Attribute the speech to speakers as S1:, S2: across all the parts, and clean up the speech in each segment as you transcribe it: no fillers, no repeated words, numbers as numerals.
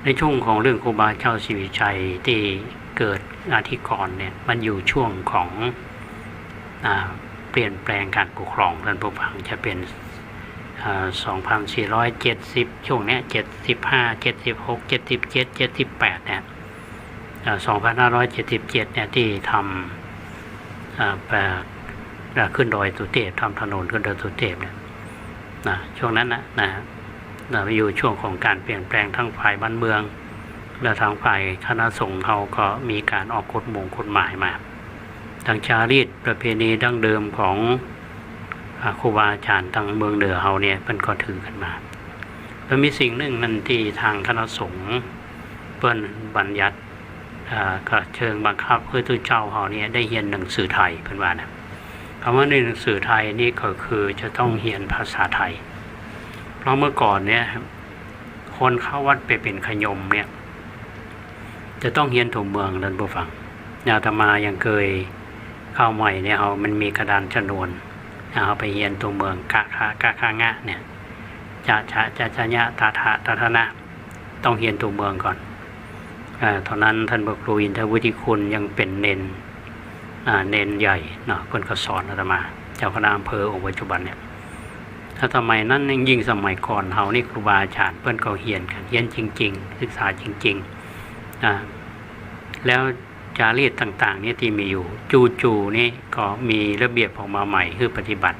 S1: ในช่วงของเรื่องครูบาเจ้าศรีวิชัยที่เกิดอาทิกรเนี่ยมันอยู่ช่วงของเปลี่ยนแปลงการปกครองท่านผู้ฟังจะเป็น2470ช่วงนี้75 76 77 78เนี่ย2577เนี่ยที่ทำขึ้นดอยสุเทพทำถนนขึ้นดอยสุเทพเนี่ยช่วงนั้นนะอยู่ช่วงของการเปลี่ยนแปลงทั้งฝ่ายบ้านเมืองและทางฝ่ายคณะสงฆ์เขาก็มีการออกกฎหมายมาทางจารีตประเพณีดั้งเดิมของครูบาอาจารย์ทางเมืองเหนือเขาเนี่ยเป็นก็ถือกันมาแล้วมีสิ่งหนึ่งนั่นที่ทางคณะสงฆ์เปิ้นบัญญัติก็เชิงบังคับเพื่อตัวเจ้าเขาเนี่ยได้เรียนหนังสือไทยเป็นว่านะคำว่าในหนังสือไทยนี่ก็คือจะต้องเรียนภาษาไทยเพราะเมื่อก่อนเนี่ยคนเข้าวัดไปเป็นขยมเนี่ยจะต้องเรียนถูกเมืองนั่นผู้ฟังอาตมายังเคยเข้าใหม่เนี่ยมันมีกระดานชนวนเอาไปเรียนตัวเมืองกะคางะเนี่ยจะญะตาทนะต้องเรียนตัวเมืองก่อนตอนนั้นท่านพระครูอินทวุฒิคุณยังเป็นเนนใหญ่เนาะเพิ่นก็สอนอาตมาเจ้าคณะอำเภอองค์ปัจจุบันเนี่ยถ้าสมัยนั้นยิ่งสมัยก่อนเฮานี่ครูบาอาจารย์เพิ่นก็เรียนกันเรียนจริงๆศึกษาจริงๆแล้วจารีตต่างๆนี่ที่มีอยู่จู่ๆนี่ก็มีระเบียบออกมาใหม่คือปฏิบัติ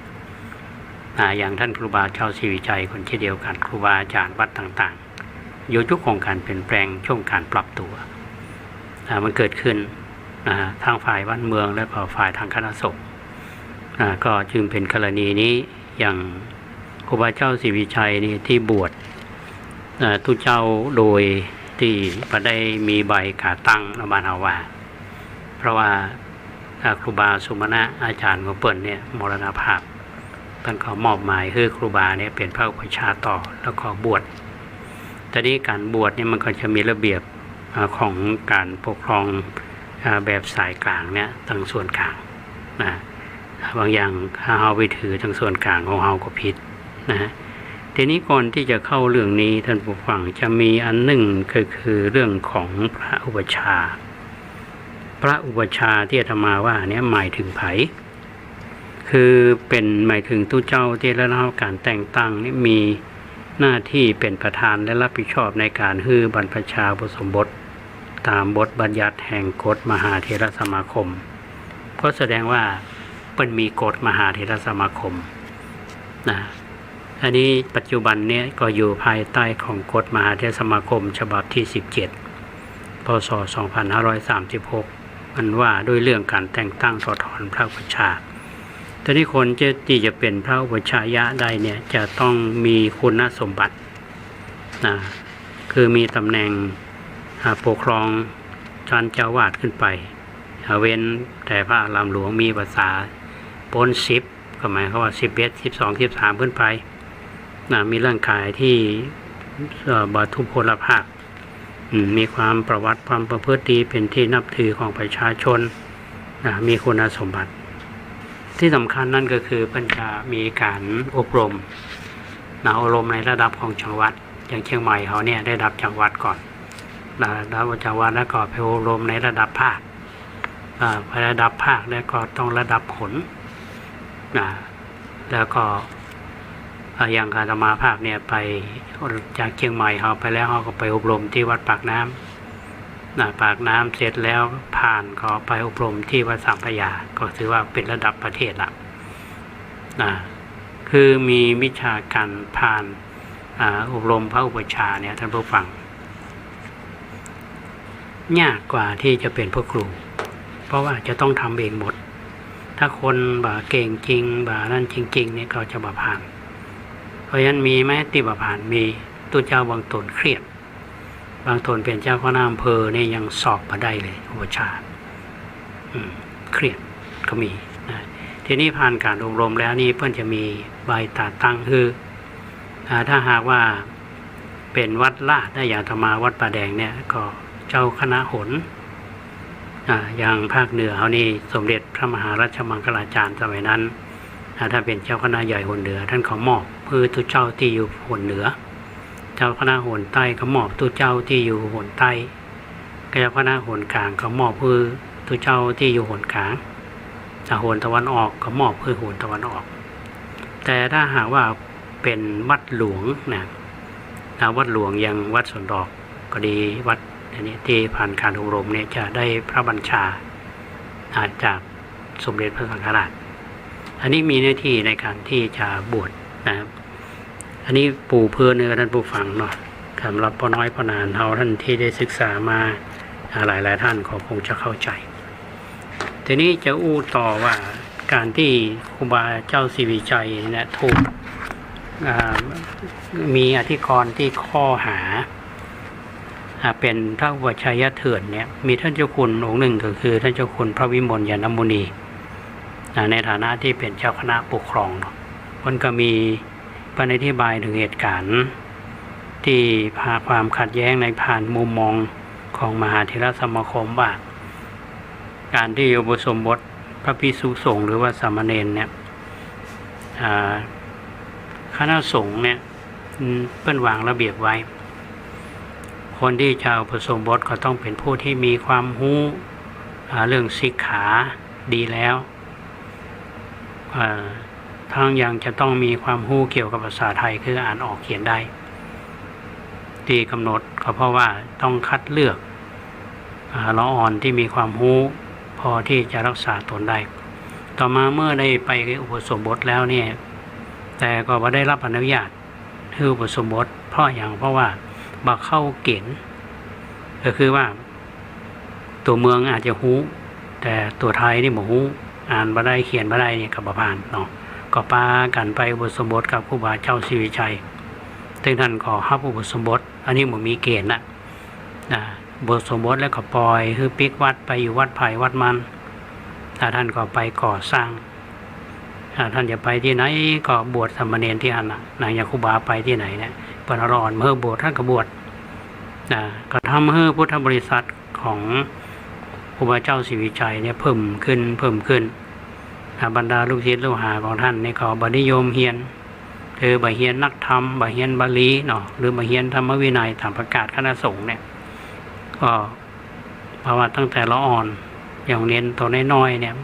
S1: อย่างท่านครูบาเจ้าศรีวิชัยคนเช่นเดียวกันครูบาอาจารย์วัดต่างๆอยู่ทุกของการเปลี่ยนแปลงช่วงการปรับตัวมันเกิดขึ้นทางฝ่ายบ้านเมืองและก็ฝ่ายทางคณะสงฆ์ก็จึงเป็นกรณีนี้อย่างครูบาเจ้าศรีวิชัยนี่ที่บวชทุเจ้าโดยที่ไม่ได้มีใบกาตั้งระบานเอาว่าเพราะว่าครูบาสุมาณะอาจารย์ของเปิ้ลเนี่ยมรณภาพเปิ้ลก็มอบหมายให้ครูบาเนี่ยเป็นพระอุปัชฌาย์ต่อแล้วก็บวชแต่นี้การบวชเนี่ยมันก็จะมีระเบียบของการปกครองแบบสายกลางเนี่ยทางส่วนกลางนะบางอย่างถ้าเราไปถือทางส่วนกลางของเราก็ผิดนะทีนี้ก่อนที่จะเข้าเรื่องนี้ท่านผู้ฟังจะมีอันหนึ่งคือเรื่องของพระอุปัชฌาย์พระอุปัชฌาย์ที่อาตมาว่าเนี่ยหมายถึงไผคือเป็นหมายถึงตู้เจ้าที่ได้รับการแต่งตั้งนี่มีหน้าที่เป็นประธานและรับผิดชอบในการฮือบรรพชาอุปสมบทตามบทบัญญัติแห่งกฎมหาเถรสมาคมก็แสดงว่าเป็นมีกฎมหาเถรสมาคมนะอันนี้ปัจจุบันนี้ก็อยู่ภายใต้ของกฎมหาเถรสมาคมฉบับที่17พศ2536มันว่าด้วยเรื่องการแต่งตั้งถอดถอนพระอุปัชฌาย์ทีนี้คนที่จะเป็นพระอุปัชฌายะได้เนี่ยจะต้องมีคุณสมบัตินะคือมีตำแหน่งปกครองชั้นเจ้าวาดขึ้นไปเว้นแต่พระอารามหลวงมีภาษาปน10ก็หมายความว่า11 12 13ขึ้นไปมีร่างกายที่บรรทุพพลภาพมีความประวัติความประพฤติดีเป็นที่นับถือของประชาชนมีคุณสมบัติที่สำคัญนั่นก็คือเพิ่นจะมีการอบรมในระดับของจังหวัดอย่างเชียงใหม่เขาเนี่ยได้ระดับจังหวัดก่อนระดับจังหวัดแล้วก็ไปอบรมในระดับภาคไประดับภาคแล้วก็ต้องระดับผลแล้วก็อย่างอาตมาภาคเนี่ยไปจากเชียงใหม่เขาไปแล้วเขาก็ไปอบรมที่วัดปากน้ำปากน้ำเสร็จแล้วผ่านก็ไปอบรมที่วัดสัมพยาก็ถือว่าเป็นระดับประเทศละคือมีวิชาการผ่านอบรมพระอุปัชฌาย์เนี่ยท่านผู้ฟังยากกว่าที่จะเป็นพระครูเพราะว่าจะต้องทำเองหมดถ้าคนเก่งจริงนั่นจริงๆเนี่ยเขาจะผ่านเพราะฉะนั้นมีไหมที่ผ่านมีตัวเจ้าบางตนเครียดบางตนเป็นเจ้าคณะอำเภอเนี่ยยังสอบมาได้เลยอุปัชฌาย์เครียดก็มีทีนี้ผ่านการอบรมแล้วนี่เพื่อนจะมีใบตาตั้งคือถ้าหากว่าเป็นวัดลาดได้อย่างธรรมาวัดป่าแดงเนี่ยก็เจ้าคณะหนอย่างภาคเหนือเขานี่สมเด็จพระมหาราชมังคลาจารย์สมัยนั้นถ้าเป็นเจ้าคณะใหญ่หนเหนือท่านขอมอบเพื่อทุกเจ้าที่อยู่หนเหนือ เจ้าคณะโหนใต้ก็มอบตัวเจ้าที่อยู่โหนใต้เจ้าคณะโหนกลางก็มอบเพื่อตัวเจ้าที่อยู่โหนกลางถ้าโหนตะวันออกก็มอบเพื่อโหนตะวันออก แต่ถ้าหากว่าเป็นวัดหลวงนะวัดหลวงอย่างวัดสวนดอกก็ดีวัดนี้ที่ผ่านการอบรมเนี่ยจะได้พระบัญชาจากสมเด็จพระสังฆราชอันนี้มีหน้าที่ในการที่จะบวชนะครับอันนี้ปู่เพื่อเนื้อท่านผู้ฟังเนาะสำหรับพ่อน้อยพ่อนานเท่าท่านที่ได้ศึกษามาหลายท่านก็คงจะเข้าใจทีนี้จะอู้ต่อว่าการที่ครูบาเจ้าศรีวิชัยเนี่ยถูกมีอธิกรณ์ที่ข้อหาเป็นพระอุปัชฌาย์เถื่อนเนี่ยมีท่านเจ้าคุณองค์หนึ่งก็คือท่านเจ้าคุณพระวิมลยานมุนีในฐานะที่เป็นเจ้าคณะปกครองมันก็มีปณิธิบายถึงเหตุการณ์ที่พาความขัดแย้งในผ่านมุมมองของมหาเถรสมาคมว่าการที่อุปสมบทพระภิกษุสงฆ์หรือว่าสามเณรเนี่ยคณะสงฆ์เนี่ยเปิ้นวางระเบียบไว้คนที่จะอุปสมบทก็ต้องเป็นผู้ที่มีความรู้เรื่องสิกขาดีแล้วทั้งยังจะต้องมีความรู้เกี่ยวกับภาษาไทยคืออ่านออกเขียนได้ที่กำหนดก็เพราะว่าต้องคัดเลือกละอ่อนที่มีความรู้พอที่จะรักษาตนได้ต่อมาเมื่อได้ไปอุปสมบทแล้วเนี่ยแต่ก็ไม่ได้รับอนุญาตให้อุปสมบทเพราะว่าบักเข้าเกณฑ์ก็คือว่าตัวเมืองอาจจะฮู้แต่ตัวไทยนี่บ่ฮู้อ่านบ่ได้เขียนบ่ได้เนี่ยกับบ่ผ่านเนาะก็ปากันไปอุปสมบทกับครูบาเจ้าศรีวิชัยซึ่งท่านก็รับอุปสมบทอันนี้บ่มีเกณฑ์นะอุปสมบทแล้วก็ปล่อยคือปิกวัดไปอยู่วัดไผ่วัดมันถ้าท่านก็ไปก่อสร้างท่านจะไปที่ไหนก็บวชสามเณรที่อันนางยาครูบาไปที่ไหนเนี่ยปนรอนเมื่อบวชท่านก็บวชก็ทำให้พุทธบริษัทของครูบาเจ้าศรีวิชัยเนี่ยเพิ่มขึ้นบรรดาลูกศิษย์ลูกหาของท่านเนี่ยก็บนิยมเฮียนคือบ่เฮียนนักธรรมบ่เฮียนบาลีเนาะหรือบ่เฮียนธรรมวินัยตามประกาศคณะสงฆ์เนี่ยก็เพราะว่าตั้งแต่ละอ่อนอย่างเน้นตัวน้อยๆเนี่ย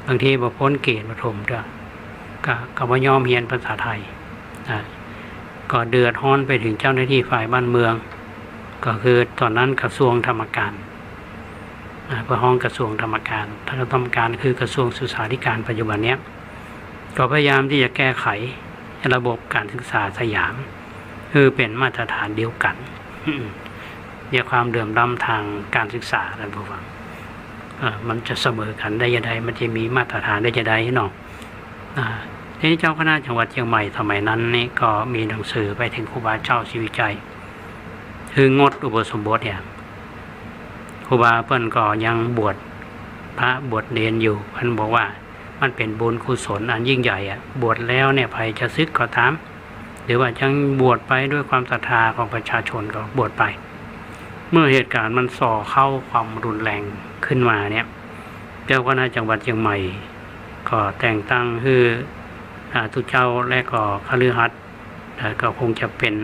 S1: บางทีบ่พ้นเกณฑ์ประถมด้วยก็บ่ยอมเฮียนภาษาไทยก็เดือดร้อนไปถึงเจ้าหน้าที่ฝ่ายบ้านเมืองก็คือตอนนั้นกระทรวงธรรมการเพื่อห้องกระทรวงธรรมการคือกระทรวงศึกษาธิการปัจจุบันเนี้ยก็พยายามที่จะแก้ไขระบบการศึกษาสยามคือเป็นมาตรฐานเดียวกันเรียกความเดือมล้ำทางการศึกษาท่านผู้ฟังมันจะเสมอกันได้ยังไงมันจะมีมาตรฐานได้ยังไงเนาะทีนี้เจ้าคณะจังหวัดเชียงใหม่สมัยนั้นนี่ก็มีหนังสือไปถึงครูบาเจ้าศรีวิชัยคืองดอุปสมบทเนี่ยครูบาเพิ่นก็ยังบวชพระบวชเนรอยู่เพิ่นบอกว่ามันเป็นบุญกุศลอันยิ่งใหญ่บวชแล้วเนี่ยใครจะซึกก็ตามหรือว่าจังบวชไปด้วยความศรัทธาของประชาชนก็บวชไปเมื่อเหตุการณ์มันส่อเข้าความรุนแรงขึ้นมาเนี่ยเจ้าคณะจังหวัดเชียงใหม่ก็แต่งตั้งคือทุกเจ้าและก็คฤหัสถ์ก็คงจะเป็น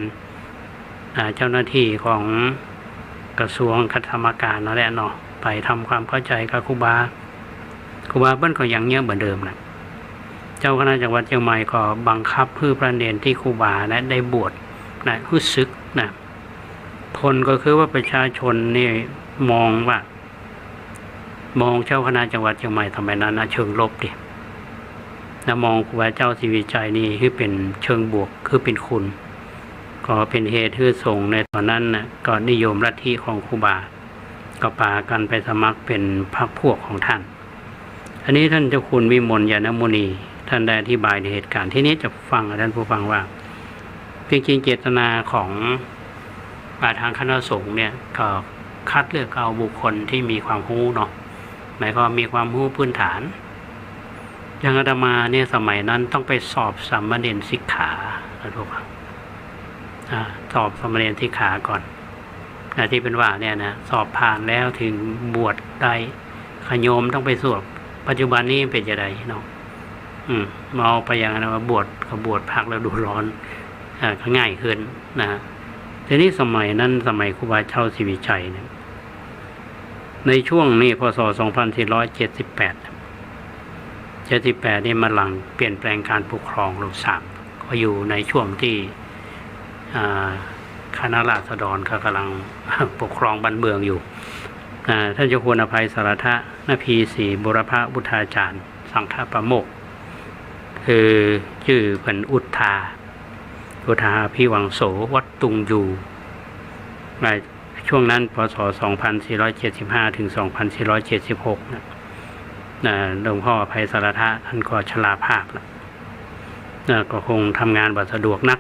S1: เจ้าหน้าที่ของกระทรวงธรรมการนั่นแหละเนาะไปทำความเข้าใจกับครูบาเบิ้ลก็ยังเงี้ยเหมือนเดิมนะเจ้าคณะจังหวัดเชียงใหม่ก็บังคับให้ประเด็นที่ครูบานะได้บวชนะรู้สึกนะผลก็คือว่าประชาชนนี่มองเจ้าคณะจังหวัดเชียงใหม่ทำไมนั้นนะเชิงลบดินะมองครูบาเจ้าศรีวิชัยนี่คือเป็นเชิงบวกคือเป็นคุณก็เป็นเหตุที่ส่งในตอนนั้นนะก็นิยมลัทธิของครูบาก็พากันไปสมัครเป็นพรรคพวกของท่านอันนี้ท่านเจ้าคุณวิมลยานมุนีท่านได้อธิบายในเหตุการณ์ที่นี้จะฟังท่านผู้ฟังว่าจริงๆเจตนาของทางคณะสงฆ์เนี่ยก็คัดเลือกเอาบุคคลที่มีความรู้เนาะหมายความมีความรู้พื้นฐานอย่างอาตมาเนี่ยสมัยนั้นต้องไปสอบสามเณรสิกขาท่านผู้ฟังสอบสามเณรสิกขาก่อนที่เป็นว่าเนี่ยนะสอบผ่านแล้วถึงบวชได้ขโยมต้องไปสวดปัจจุบันนี้เป็นจะไดเนาะมาเอาไปอย่างนั้นว่าบวชพักแล้วดูร้อนก็ง่ายขึ้นนะ ทีนี้สมัยนั้นสมัยครูบาเจ้าศรีวิชัยเนี่ยในช่วงนี้พศ 2478นี่มาหลังเปลี่ยนแปลงการปกครองลูกสามก็อยู่ในช่วงที่คณะราษฎรก็กำลังปกครองบ้านเมืองอยู่ท่านเจ้าคุณอภัยสารทะนพีศรีบุรพบุทธาจารย์สังฆประโมกข์คือชื่อเพิ่นอุทธาพิวังโสวัดตุงยูในช่วงนั้นพศ 2475 ถึง 2476หลวงพ่ออภัยสารทะท่านก็ชราภาพแล้วก็คงทำงานบ่สะดวกนัก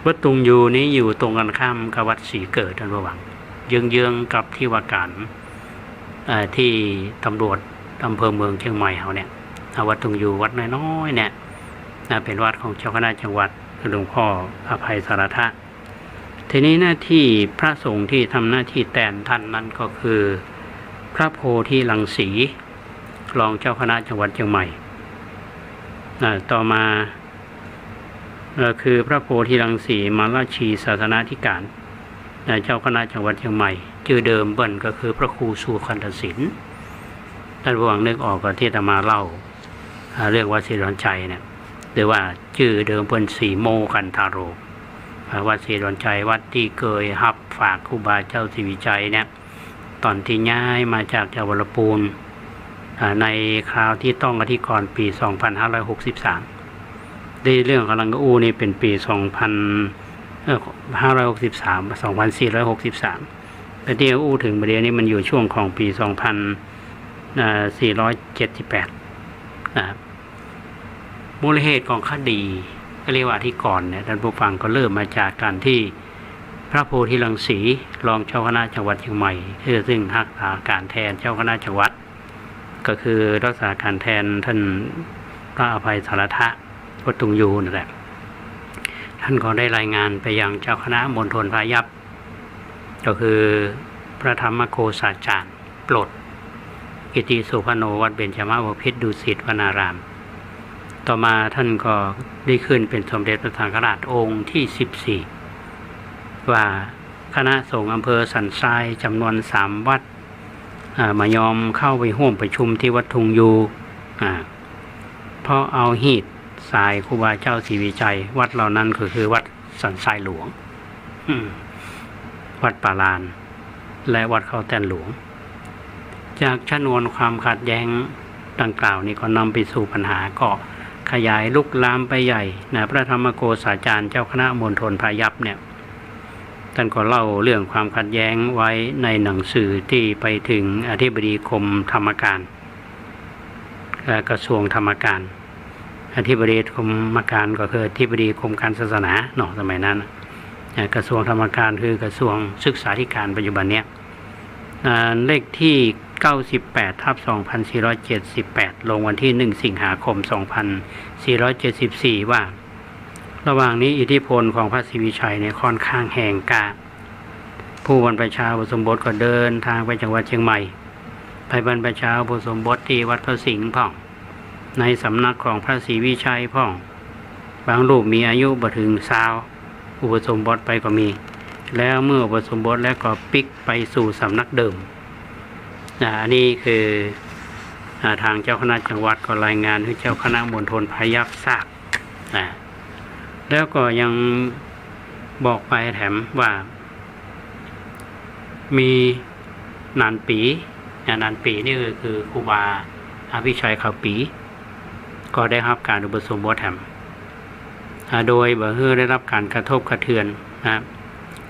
S1: วัดตุงยูนี้อยู่ตรงกันข้ามกับวัดศรีเกิดท่านระวังเยื้องๆกับที่ว่าการที่ตำรวจอำเภอเมืองเชียงใหม่เขาเนี่ยวัดตุงยูวัดน้อยๆเนี่ยเป็นวัดของเจ้าคณะจังหวัดหลวงพ่ออภัยสารทะทีนี้หน้าที่พระสงฆ์ที่ทำหน้าที่แทนท่านนั้นก็คือพระโพธิรังสีรองเจ้าคณะจังหวัดเชียงใหม่ต่อมาคือพระโพธิรังสีมาราชีศาสนาธิการเจ้าคณะจังหวัดเชียงใหม่ชื่อเดิมเบิ้ลก็คือพระครูสุขันธศิลป์ท่านผู้ฟังนึกออกก็ที่จะมาเล่าเรื่องวัดศรีดอนชัยเนี่ยหรือว่าชื่อเดิมเบิ้ลสีโมกันทาโรวัดศรีดอนชัยวัดที่เคยฮับฝากครูบาเจ้าศรีวิชัยเนี่ยตอนที่ย้ายมาจากจังหวัดลำพูนในคราวที่ต้องอธิกรณ์ปี 2563ได้เรื่องกำลังอู้นี่เป็นปี 2463แต่ที่อู้ถึงประเดี๋ยวนี้มันอยู่ช่วงของปี 2478นะครับมูลเหตุของคดีก็เรียกว่าอธิกรณ์เนี่ยท่านผู้ฟังก็เริ่มมาจากการที่พระโพธิรังสีรองเจ้าคณะจังหวัดเชียงใหม่ซึ่งรักษาการแทนเจ้าคณะจังหวัดก็คือรักษาการแทนท่านพระอภัยสารทะวัดตุงยูนั่นแหละท่านก็ได้รายงานไปยังเจ้าคณะมณฑลพายัพก็คือพระธรรมโคสาจารย์ปลดกิติสุพโนวัดเบญจมาบพิตรดุสิตวนารามต่อมาท่านก็ได้ขึ้นเป็นสมเด็จพระสังฆราชองค์ที่14ว่าคณะสงฆ์อำเภอสันทรายจำนวน3วัดมายอมเข้าไปร่วมประชุมที่วัดทุงยูเพราะเอาหีดทรายครูบาเจ้าศรีวิชัยวัดเหล่านั้นก็คือวัดสันทรายหลวงวัดป่าลานและวัดเขาแตนหลวงจากชนวนความขัดแย้งดังกล่าวนี้ก็นำไปสู่ปัญหาก็ขยายลุกลามไปใหญ่พระธรรมโกษาจารย์เจ้าคณะมณฑลพายัพเนี่ยท่านก็เล่าเรื่องความขัดแย้งไว้ในหนังสือที่ไปถึงอธิบดีกรมธรรมการและกระทรวงธรรมการอธิบดีกรมการก็คืออธิบดีกรมการศาสนาเนาะสมัยนั้นกระทรวงธรรมการคือกระทรวงศึกษาธิการปัจจุบันเนี้ยเลขที่98/2478ลงวันที่1สิงหาคม2474ว่าระหว่างนี้อิทธิพลของพระศรีวิชัยเนี่ยค่อนข้างแห่งกล้าผู้บรรพชาอุปสมบทก็เดินทางไปจังหวัดเชียงใหม่ไปบรรพชาอุปสมบทที่วัดพระสิงห์พ่องในสำนักของพระศรีวิชัยพ่องบางรูปมีอายุบ่ถึง20อุปสมบทไปก็มีแล้วเมื่ออุปสมบทแล้วก็ปิกไปสู่สำนักเดิมอันนี้คือทางเจ้าคณะจังหวัดก็รายงานให้เจ้าคณะมณฑลพายัพทราบแล้วก็ยังบอกไปแถมว่ามีนานปีนี่คือครูบาอภิชัยเขาปีก็ได้รับการอุปสมบทแถมโดยบ่ฮื้อได้รับการกระทบกระเทือน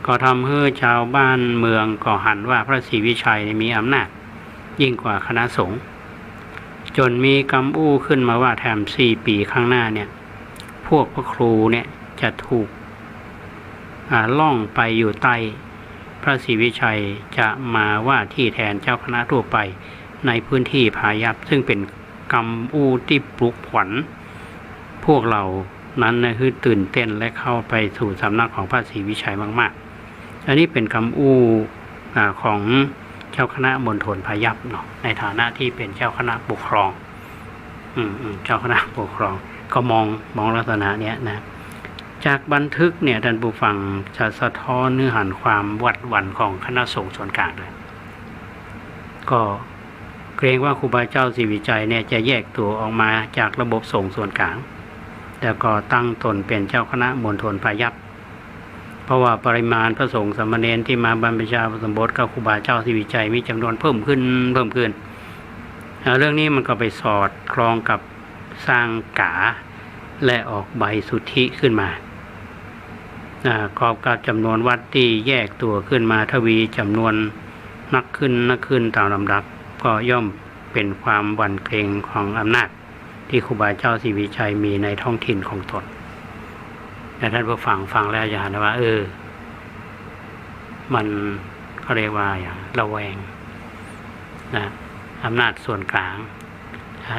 S1: ก็ทำให้ชาวบ้านเมืองก็หันว่าพระศรีวิชัยมีอำนาจยิ่งกว่าคณะสงฆ์จนมีคำอู้ขึ้นมาว่าแถม4 ปีข้างหน้าเนี่ยพวกพระครูเนี่ยจะถูกล่องไปอยู่ใต้พระศรีวิชัยจะมาว่าที่แทนเจ้าคณะทั่วไปในพื้นที่พายัพซึ่งเป็นคำอู้ที่ปลุกขวัญพวกเรานั้นนะคือตื่นเต้นและเข้าไปสู่สำนักของพระศรีวิชัยมากๆอันนี้เป็นคำอู้ของเจ้าคณะมณฑลพายัพเนาะในฐานะที่เป็นเจ้าคณะปกครองเจ้าคณะปกครองก็มองลักษณะเนี้ยนะ จากบันทึกเนี่ยท่านผู้ฟังจะสะท้อนเนื้อหาความวัดวันของคณะสงฆ์ส่วนกลางเลยก็เกรงว่าครูบาเจ้าศรีวิชัยเนี่ยจะแยกตัวออกมาจากระบบสงฆ์ส่วนกลางแล้วก็ตั้งตนเป็นเจ้าคณะมณฑลพายัพเพราะว่าปริมาณพระสงฆ์สามเณรที่มาบรรพชาอุปสมบทกับครูบาเจ้าศรีวิชัยมีจำนวนเพิ่มขึ้นเรื่องนี้มันก็ไปสอดคล้องกับสร้างกาและออกใบสุทธิขึ้นมากอบกับจำนวนวัดที่แยกตัวขึ้นมาทวีจำนวนนักขึ้นตามลำดับก็ย่อมเป็นความหวั่นเกรงของอำนาจที่ครูบาเจ้าศรีวิชัยมีในท้องถิ่นของตนแต่ท่านผู้ฟังแล้วจะเห็นว่ามันเขาเรียกว่าอย่างระแวงนะอำนาจส่วนกลาง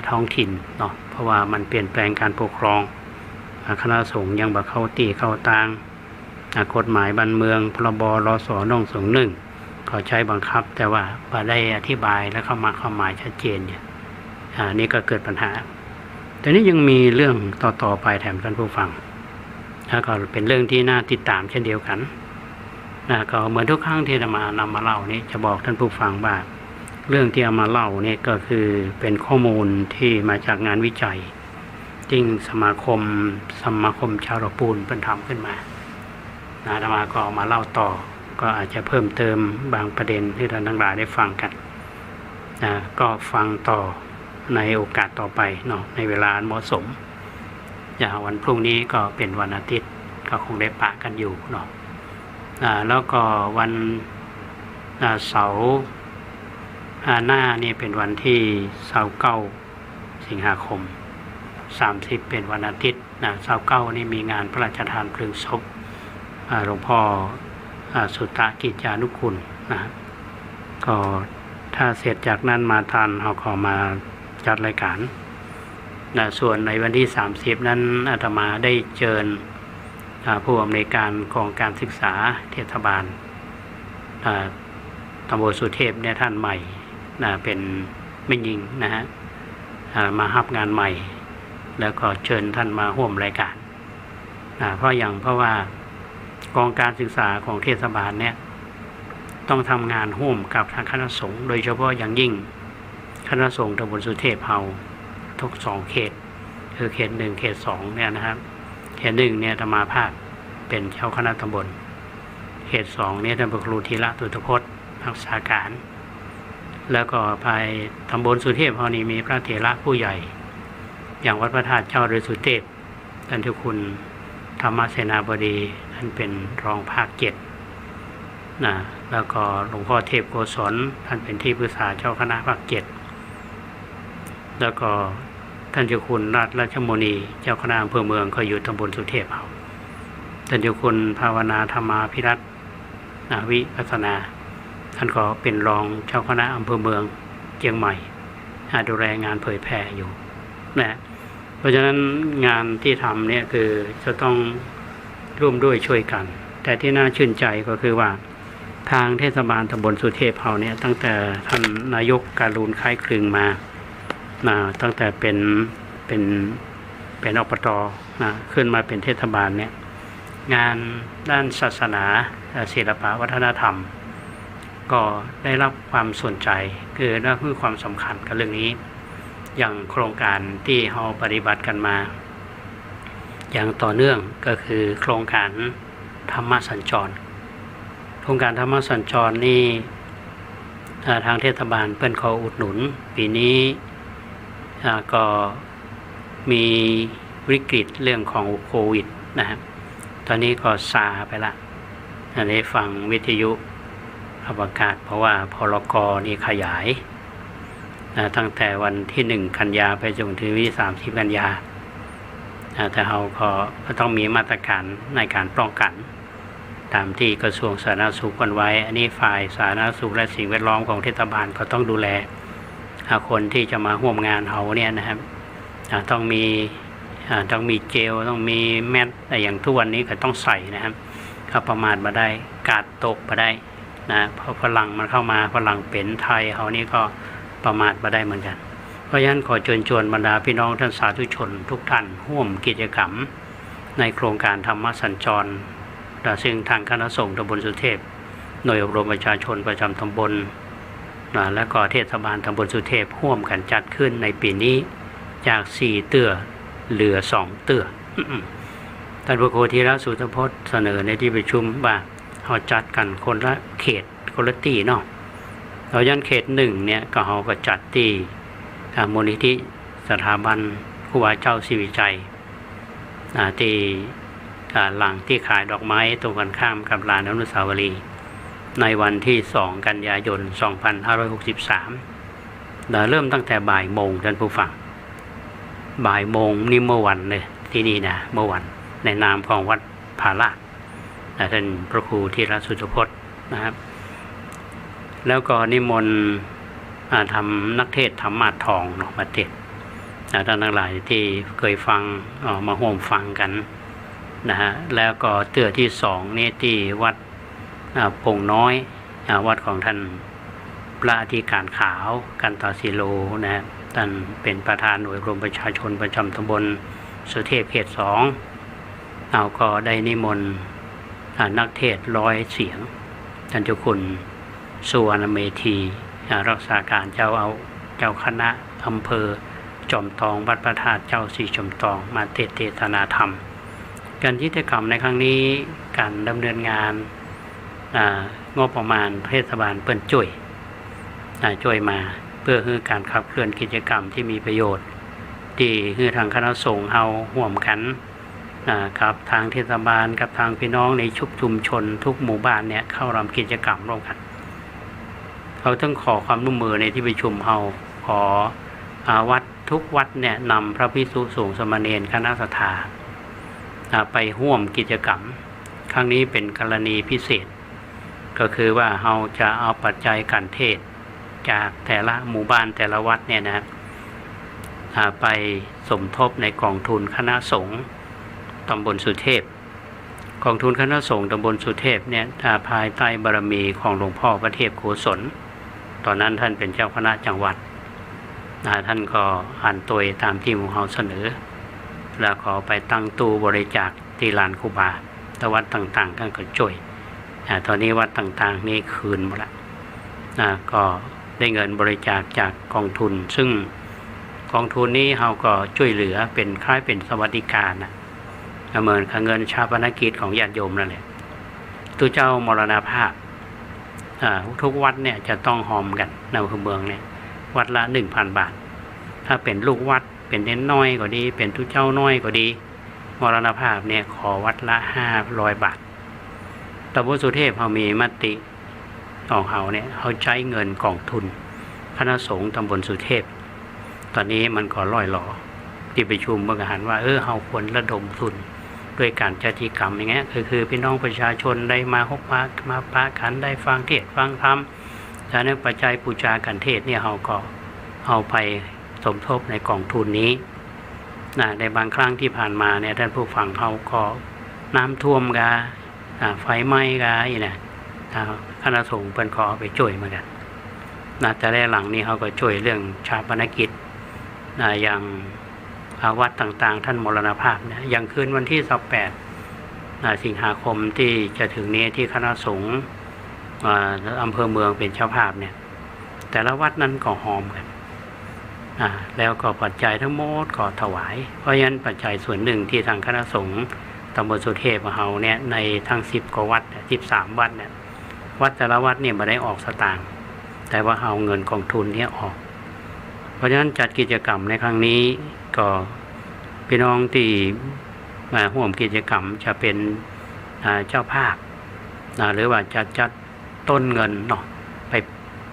S1: ท้องถิ่นเนาะเพราะว่ามันเปลี่ยนแปลงการปกครองคณะสงฆ์ยังบ่เข้าตีเข้าตางกฎหมายบ้านเมืองพรบรสน้องสงฆ์1เขาใช้บังคับแต่ว่าบ่ได้อธิบายและเข้ามาความหมายชัดเจนเนี่ยนี่ก็เกิดปัญหาแต่นี้ยังมีเรื่องต่อไปแถมท่านผู้ฟังก็เป็นเรื่องที่น่าติดตามเช่นเดียวกันก็เหมือนทุกครั้งที่นำมาเล่านี่จะบอกท่านผู้ฟังว่าเรื่องที่เอามาเล่าเนี่ยก็คือเป็นข้อมูลที่มาจากงานวิจัยจริงสมาคมชาวปูนเป็นทำขึ้นมาอาตมาก็เอามาเล่าต่อก็อาจจะเพิ่มเติมบางประเด็นที่ท่านทั้งหลายได้ฟังกันก็ฟังต่อในโอกาสต่อไปเนาะในเวลาเหมาะสมอย่างวันพรุ่งนี้ก็เป็นวันอาทิตย์ก็คงได้ปะกันอยู่เนาะแล้วก็วันเสาร์หน้านี่เป็นวันที่29 สิงหาคม30เป็นวันอาทิตย์29นี่มีงานพระราชทานเพลิงศพหลวงพ่อสุตตะกิจจานุคุณนะก็ถ้าเสร็จจากนั้นมาทันเขาก็มาจัดรายการส่วนในวันที่30นั้นอาตมาได้เชิญผู้อำนวยการกองการศึกษาเทศบาลตำบลสุเทพเนี่ยท่านใหม่เป็นแม่หญิงนะฮะมารับงานใหม่แล้วก็เชิญท่านมาร่วมรายการเพราะว่ากองการศึกษาของเทศบาลเนี่ยต้องทำงานร่วมกับทางคณะสงฆ์โดยเฉพาะอย่างยิ่งคณะสงฆ์ตำบลสุเทพเฮาทุก2เขตคือเขต1เขต2เนี่ยนะครับเขต1เนี่ยธรรมาภาคเป็นเจ้าคณะตำบลเขต2เนี่ยท่านพระครูธีระตุตพจน์รักษาการแล้วก็ภายตำบลสุเทพเฮานี้มีพระเถระผู้ใหญ่อย่างวัดพระธาตุเจ้าฤาษีสุเทพท่านเจ้าคุณธรรมเสนาบดีท่านเป็นรองภาค7แล้วก็หลวงพ่อเทพโกศลท่านเป็นที่ปรึกษาเจ้าคณะภาค7แล้วก็ท่านเจ้าคุณราชโมนีเจ้าคณะอำเภอเมืองก็อยู่ตำบลสุเทพเฮาท่านเจ้าคุณภาวนาธรรมาภิรัตน์วิปัสสนาท่านก็เป็นรองเจ้าคณะอำเภอเมืองเชียงใหม่ดูแลงานเผยแผ่อยู่นะเพราะฉะนั้นงานที่ทำเนี่ยคือจะต้องร่วมด้วยช่วยกันแต่ที่น่าชื่นใจก็คือว่าทางเทศบาลตำบลสุเทพเฮาเนี่ยตั้งแต่ท่านนายกการุณคล้ายคลึงมาตั้งแต่เป็นอบตขึ้นมาเป็นเทศบาลเนี่ยงานด้านศาสนาศิลปะวัฒนธรรมก็ได้รับความสนใจคือได้ให้ความสำคัญกับเรื่องนี้อย่างโครงการที่เราปฏิบัติกันมาอย่างต่อเนื่องก็คือโครงการธรรมสัญจรโครงการธรรมสัญจรนี่ทางเทศบาลเปิ้นขออุดหนุนปีนี้ก็มีวิกฤตเรื่องของโควิดนะครับตอนนี้ก็ซาไปละได้ฟังวิทยุประกาศเพราะว่าพรก.นี่ขยายตั้งแต่วันที่1 กันยาไปจนถึงวันที่30 กันยาแต่เราก็ต้องมีมาตรการในการป้องกันตามที่กระทรวงสาธารณสุขกันไว้อันนี้ฝ่ายสาธารณสุขและสิ่งแวดล้อมของเทศบาลก็ต้องดูแลคนที่จะมาร่วมงานเราเนี่ยนะครับต้องมีเจลต้องมีแมสแต่อย่างทุกวันนี้ก็ต้องใส่นะครับก็ประมาทมาได้กาดตกมาได้นะเพราะฝรั่งมันเข้ามาฝรั่งเป็นไทยเขานี่ก็ประมาทมาได้เหมือนกันเพราะฉะนั้นขอเชิญชวนบรรดาพี่น้องท่านสาธุชนทุกท่านร่วมกิจกรรม ในโครงการธรรมสัญจรซึ่งทางคณะสงฆ์ตำบลสุเทพหน่วยอบรมประชาชนประจำตำบลและก็เทศบาลตำบลสุเทพร่วมกันจัดขึ้นในปีนี้จาก4เตื้อเหลือ2เตื้อท่านพระครูธีระสุตพจน์เสนอในที่ประชุมว่าเขาจัดกันคนละเขตคนละที่เนาะเรายันเขต1เนี่ยก็เขาก็จัดที่มูลนิธิสถาบันครูบาเจ้าศรีวิชัยที่หลังที่ขายดอกไม้ตรงกันข้ามกับลานอนุสาวรีย์ในวันที่2กันยายน2563เริ่มตั้งแต่บ่ายโมงท่านผู้ฟังบ่ายโมงนี่เมื่อวันเลยที่นี่นะเมื่อวันในนามของวัดผาลาดท่านพระครูธีระสุตพจน์นะครับแล้วก็นิมนต์ทำนักเทศน์ธรรมาสทองเนาะมาเทศท่านทั้งหลายที่เคยฟังมาร่วมฟังกันนะฮะแล้วก็เตื้อที่2นี่ที่วัดโป่งน้อยวัดของท่านพระอธิการขาวกันตศิโลนะฮะท่านเป็นประธานหน่วยรวมประชาชนประจำตำบลสุเทพเขต2เราก็ได้นิมนต์นักเทศน์100 เสียงท่านเจ้าคุณสุวรรณเมธีรักษาการเจ้าคณะอำเภอจอมทองวัดพระธาตุเจ้าศรีจอมทองมาเทศนาธรรมการกิจกรรมในครั้งนี้การดำเนินงานงบประมาณเทศบาลเปิ้นช่วยมาเพื่อให้การขับเคลื่อนกิจกรรมที่มีประโยชน์ที่ให้ทางคณะสงฆ์เฮาร่วมกันกับทางเทศบาลกับทางพี่น้องในชุมชนทุกหมู่บ้านเนี่ยเข้าร่วมกิจกรรมร่วมกันเขาต้องขอความร่วมมือในที่ประชุมเฮาขอวัดทุกวัดเนี่ยนำพระภิกษุสงฆ์สามเณรคณะสัทธาไปร่วมกิจกรรมครั้งนี้เป็นกรณีพิเศษก็คือว่าเราจะเอาปัจจัยการเทศจากแต่ละหมู่บ้านแต่ละวัดเนี่ยนะไปสมทบในกองทุนคณะสงฆ์ตำบลสุเทพกองทุนคณะสงฆ์ตำบลสุเทพเนี่ยภายใต้บารมีของหลวงพ่อพระเทพโกศลตอนนั้นท่านเป็นเจ้าคณะจังหวัดท่านก็อ่านตัวตามที่หมู่เฮาเสนอแล้วขอไปตั้งตู้บริจาคที่ลานครูบาแต่วัดต่างๆก็ช่วยตอนนี้วัดต่างๆนี่คืนหมดละก็ได้เงินบริจาคจากกองทุนซึ่งกองทุนนี้เราก็ช่วยเหลือเป็นคล้ายเป็นสวัสดิการเหมือนเงินชาปนกิจของญาติโยมนั่นแหละตัวเจ้ามรณภาพทุกวัดเนี่ยจะต้องหอมกันในอำเภอเมืองเนี่ยวัดละ 1,000 บาทถ้าเป็นลูกวัดเป็นเน้นน้อยก็ดีเป็นทุเจ้าน้อยก็ดีมรณภาพเนี่ยขอวัดละ500 บาทตำบลสุเทพเขามีมติของเขาเนี่ยเขาใช้เงินกองทุนคณะสงฆ์ตำบลสุเทพตอนนี้มันก็ล่อยหลอที่ประชุมเมื่อกี้ว่าเขาควรระดมทุนด้วยการจัดกิจกรรมอย่างเงี้ยคือพี่น้องประชาชนได้มาพบปะมาปะกันได้ฟังเทศน์ฟังธรรมจากนั้นปัจจัยบูชากันเทศเนี่ยเขาก็เอาไปสมทบในกองทุนนี้ในบางครั้งที่ผ่านมาเนี่ยท่านผู้ฟังเขาก็น้ำท่วมกาไฟไหม้กาคณะสงฆ์เพิ่นขอไปช่วยเหมือนกันแต่แรกหลังนี้เขาก็ช่วยเรื่องชาปนกิจอย่างวัดต่างๆท่านมรณภาพเนี่ยอย่างคืนวันที่28สิงหาคมที่จะถึงนี้ที่คณะสงฆ์อำเภอเมืองเป็นเจ้าภาพเนี่ยแต่ละวัดนั้นก็หอมกันแล้วก็ปัจจัยทั้งหมดก็ถวายเพราะฉะนั้นปัจจัยส่วนหนึ่งที่ทางคณะสงฆ์ตำบลสุเทพของเราเนี่ยในทั้ง10 กว่าวัด13 วัดเนี่ยวัดแต่ละวัดเนี่ยไม่ได้ออกสตางค์แต่ว่าเอาเงินกองทุนนี้ออกเพราะฉะนั้นจัดกิจกรรมในครั้งนี้ก็พี่น้องที่มาร่วมกิจกรรมจะเป็นเจ้าภาพหรือว่าจะจัดต้นเงินเนาะไป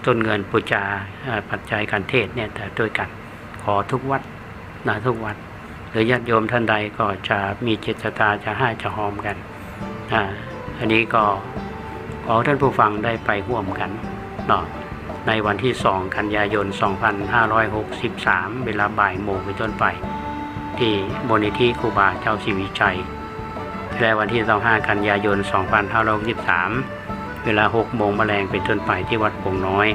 S1: ต้นเงินบูชาปัจจัยการเทศเนี่ยแต่ด้วยกันขอทุกวัดทุกวัดหรือญาติโยมท่านใดก็จะมีจิตศรัทธาจะให้จะหอมกันอันนี้ก็ขอท่านผู้ฟังได้ไปร่วมกันเนาะในวันที่2กันยายน2563เวลาบ่ายโมงเป็นต้นไปที่มูลนิธิครูบาเจ้าศรีวิชัยและวันที่25กันยายน2563เวลา6 โมงแมลงเป็นต้นไปที่วัดโป่งน้อย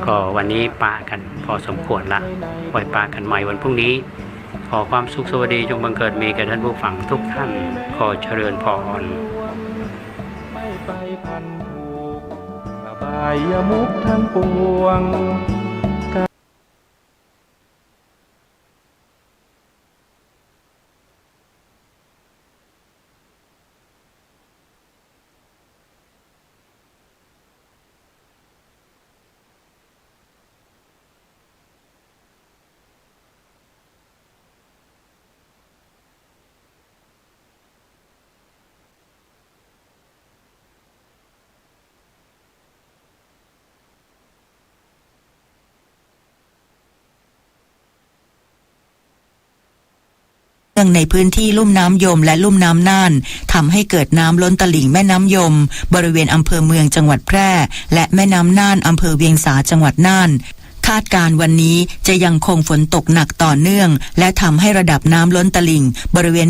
S1: ก็วันนี้ปะกันพอสมควรละปล่อยปะกันใหม่วันพรุ่งนี้ข ขอความสุขสวัสดีจงบังเกิดมีแก่ท่านผู้ฟังทุกท่านขอเจริญพร
S2: ไม่ไปพันผูกอบายมุขทั้งปวง
S3: ในพื้นที่ลุ่มน้ำยมและลุ่มน้ำน่านทำให้เกิดน้ำล้นตลิ่งแม่น้ำยมบริเวณอำเภอเมืองจังหวัดแพร่และแม่น้ำน่านอำเภอเวียงสาจังหวัดน่านคาดการณ์วันนี้จะยังคงฝนตกหนักต่อเนื่องและทำให้ระดับน้ำล้นตลิ่งบริเวณ